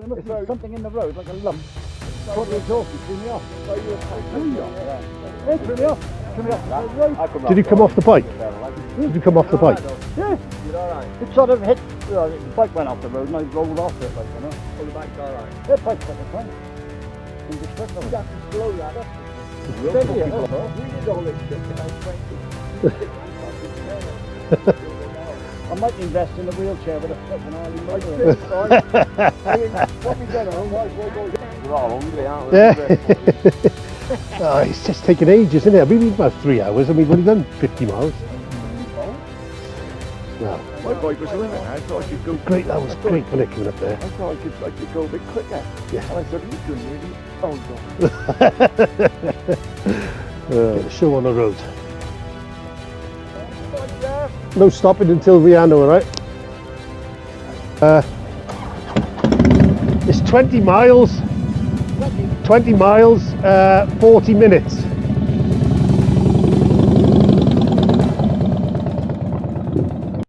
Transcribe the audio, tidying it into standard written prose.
There must be something in the road, like a lump. Probably exhausted, threw me off. Threw me off. Did you come off the bike? Did you come off the bike? Yeah. It sort of hit, the bike went off the road and I rolled off it, like, you know. Oh, the bike's alright. Yeah, bike's fine. Indestructible. You have to slow that up. Steady it, We did all this shit in our 20s. I might invest in a wheelchair with a fucking Harley motor. What we done, we're all hungry, aren't we? Yeah. Oh, it's just taken ages, isn't it? We've been about 3 hours and we've only done 50 miles. Well, My bike was limit. I thought I could go. great, that was great when it came up there. I thought I could go a bit quicker. Yeah. And I said, you couldn't really. Get a show on the road. No stopping until Rianno, alright? It's 20 miles. 20 miles, 40 minutes.